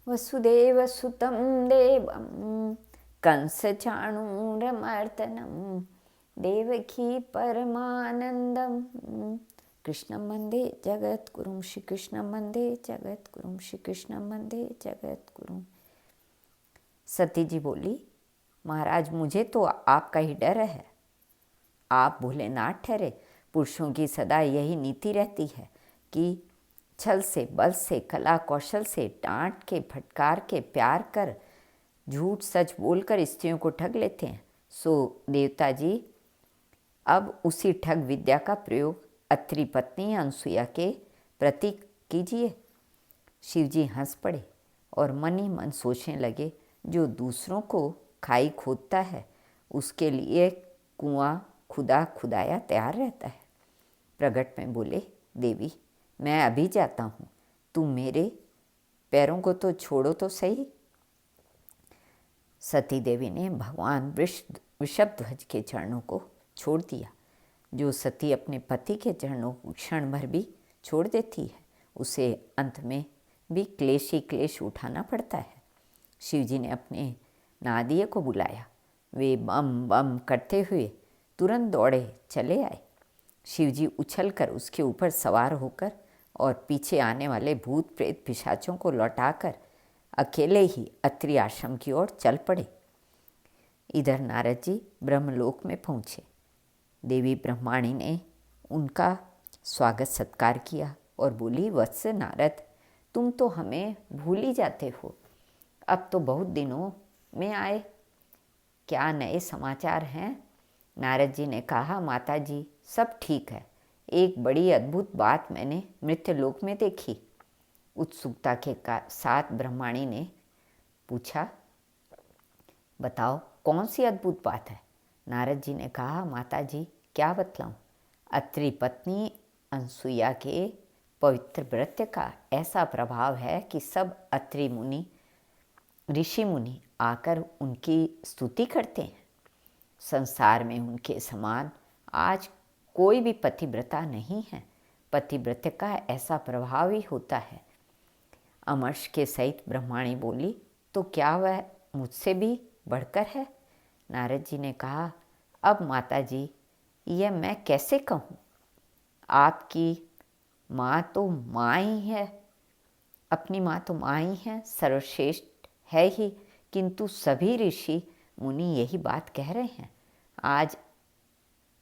वसुदेवसुतं देवं कंसचाणूरमर्दनं देवकी परमानंदम कृष्णं वन्दे जगद्गुरुं श्रीकृष्णं वन्दे जगद्गुरुं श्रीकृष्णं वन्दे जगद्गुरुं। सती जी बोली, महाराज मुझे तो आपका ही डर है। आप भोलेनाथ ठहरे। पुरुषों की सदा यही नीति रहती है कि छल से, बल से, कला कौशल से, डांट के, फटकार के, प्यार कर, झूठ सच बोलकर स्त्रियों को ठग लेते हैं। सो देवता जी अब उसी ठग विद्या का प्रयोग अत्रि पत्नी अनसुया के प्रति कीजिए। शिवजी हंस पड़े और मन ही मन सोचने लगे, जो दूसरों को खाई खोदता है उसके लिए कुआं खुदा खुदाया तैयार रहता है। प्रगट में बोले, देवी मैं अभी जाता हूँ, तुम मेरे पैरों को तो छोड़ो तो सही। सती देवी ने भगवान वृषभध्वज के चरणों को छोड़ दिया। जो सती अपने पति के चरणों को क्षण भर भी छोड़ देती है उसे अंत में भी क्लेश ही क्लेश उठाना पड़ता है। शिवजी ने अपने नादिये को बुलाया। वे बम बम करते हुए तुरंत दौड़े चले आए। शिवजी उछलकर उसके ऊपर सवार होकर और पीछे आने वाले भूत प्रेत पिशाचों को लौटाकर अकेले ही अत्रि आश्रम की ओर चल पड़े। इधर नारद जी ब्रह्मलोक में पहुँचे। देवी ब्रह्माणी ने उनका स्वागत सत्कार किया और बोली, वत्स नारद तुम तो हमें भूल ही जाते हो, अब तो बहुत दिनों में आए, क्या नए समाचार हैं? नारद जी ने कहा, माता जी सब ठीक है, एक बड़ी अद्भुत बात मैंने मृत्युलोक में देखी। उत्सुकता के साथ ब्रह्माणी ने पूछा, बताओ कौन सी अद्भुत बात है? नारद जी ने कहा, माता जी क्या बतलाऊं? अत्रि पत्नी अनसुया के पवित्र व्रत का ऐसा प्रभाव है कि सब अत्रि मुनि ऋषि मुनि आकर उनकी स्तुति करते हैं। संसार में उनके समान आज कोई भी पतिव्रता नहीं है। पतिव्रत का ऐसा प्रभाव ही होता है। अमर्ष के सहित ब्रह्माणी बोली, तो क्या वह मुझसे भी बढ़कर है? नारद जी ने कहा, अब माता जी यह मैं कैसे कहूँ? आपकी माँ तो माँ ही है, अपनी माँ तो माँ ही है, सर्वश्रेष्ठ है ही, किंतु सभी ऋषि मुनि यही बात कह रहे हैं। आज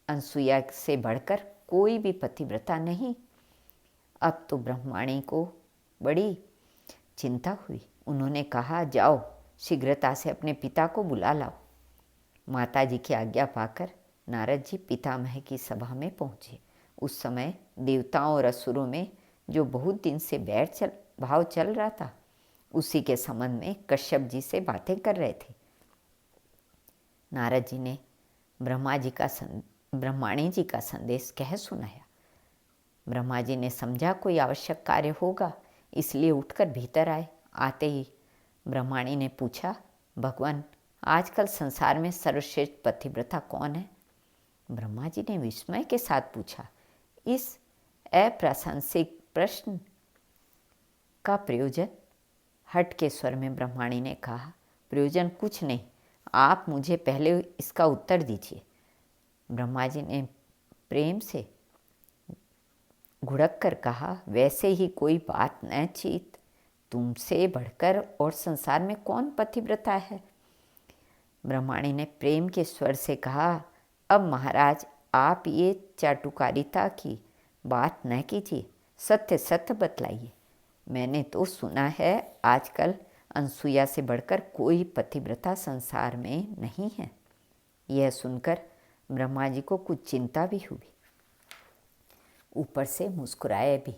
अनसुया से बढ़कर कोई भी पतिव्रता नहीं। अब तो ब्रह्माणी को बड़ी चिंता हुई। उन्होंने कहा, जाओ शीघ्रता से अपने पिता को बुला लाओ। माता जी की आज्ञा पाकर नारद जी पितामह की सभा में पहुँचे। उस समय देवताओं और असुरों में जो बहुत दिन से भाव चल रहा था, उसी के संबंध में कश्यप जी से बातें कर रहे थे। नारद जी ने ब्रह्माणी जी का संदेश कह सुनाया। ब्रह्मा जी ने समझा कोई आवश्यक कार्य होगा, इसलिए उठकर भीतर आए। आते ही ब्रह्माणी ने पूछा, भगवान आजकल संसार में सर्वश्रेष्ठ पतिव्रता कौन है? ब्रह्मा जी ने विस्मय के साथ पूछा। इस अप्रासंगिक प्रश्न का प्रयोजन? हट के स्वर में ब्रह्माणी ने कहा, प्रयोजन कुछ नहीं, आप मुझे पहले इसका उत्तर दीजिए। ब्रह्मा जी ने प्रेम से घुड़क कर कहा, वैसे ही कोई बात न चीत, तुमसे बढ़कर और संसार में कौन पतिव्रता है? ब्रह्माणी ने प्रेम के स्वर से कहा, अब महाराज आप ये चाटुकारिता की बात न कीजिए, सत्य सत्य बतलाइए। मैंने तो सुना है आजकल अनसुया से बढ़कर कोई पतिव्रता संसार में नहीं है। यह सुनकर ब्रह्मा जी को कुछ चिंता भी हुई, ऊपर से मुस्कुराए भी।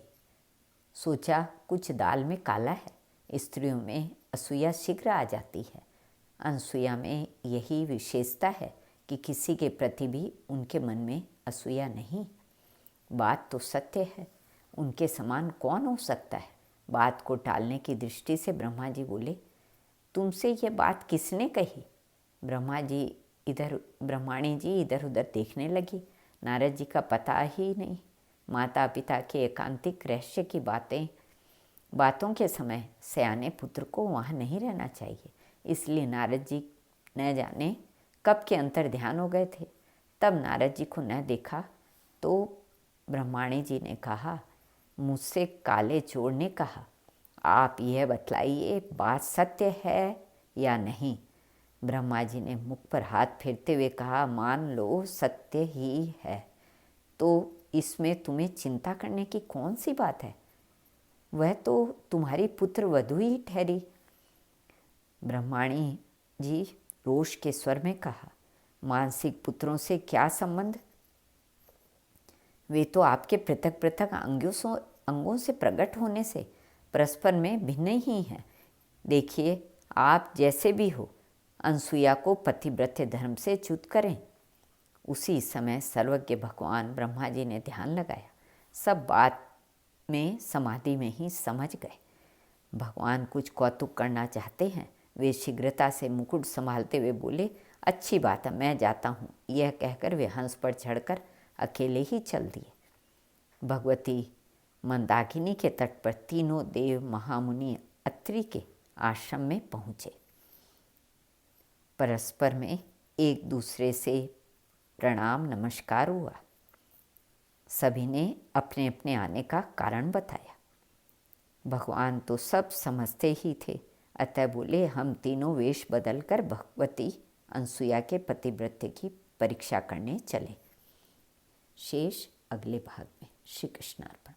सोचा कुछ दाल में काला है, स्त्रियों में असूया शीघ्र आ जाती है। अनसुया में यही विशेषता है कि किसी के प्रति भी उनके मन में असूया नहीं। बात तो सत्य है, उनके समान कौन हो सकता है? बात को टालने की दृष्टि से ब्रह्मा जी बोले, तुमसे ये बात किसने कही? ब्रह्माणी जी इधर उधर देखने लगी। नारद जी का पता ही नहीं। माता पिता के एकांतिक रहस्य की बातें बातों के समय सयाने पुत्र को वहाँ नहीं रहना चाहिए। इसलिए नारद जी न जाने कब के अंतर ध्यान हो गए थे। तब नारद जी को न देखा तो ब्रह्माणी जी ने कहा, मुझसे काले चोर ने कहा, आप यह बतलाइए बात सत्य है या नहीं। ब्रह्मा जी ने मुख पर हाथ फेरते हुए कहा, मान लो सत्य ही है, तो इसमें तुम्हें चिंता करने की कौन सी बात है? वह तो तुम्हारी पुत्र वधू ही ठहरी। ब्रह्माणी जी रोष के स्वर में कहा, मानसिक पुत्रों से क्या संबंध? वे तो आपके पृथक पृथक अंगों से प्रकट होने से परस्पर में भिन्न ही हैं। देखिए, आप जैसे भी हो, अनसुईया को पतिव्रत्य धर्म से च्युत करें। उसी समय सर्वज्ञ भगवान ब्रह्मा जी ने ध्यान लगाया। सब बात में समाधि में ही समझ गए। भगवान कुछ कौतुक करना चाहते हैं। वे शीघ्रता से मुकुट संभालते हुए बोले, अच्छी बात है, मैं जाता हूँ। यह कहकर वे हंस पर चढ़कर अकेले ही चल दिए। भगवती मंदाकिनी के तट पर तीनों देव महामुनि अत्रि के आश्रम में पहुँचे। परस्पर में एक दूसरे से प्रणाम नमस्कार हुआ। सभी ने अपने अपने आने का कारण बताया। भगवान तो सब समझते ही थे, अतः बोले, हम तीनों वेश बदलकर भगवती अनसुईया के पतिव्रत्य की परीक्षा करने चले। शेष अगले भाग में। श्री कृष्णार्पण।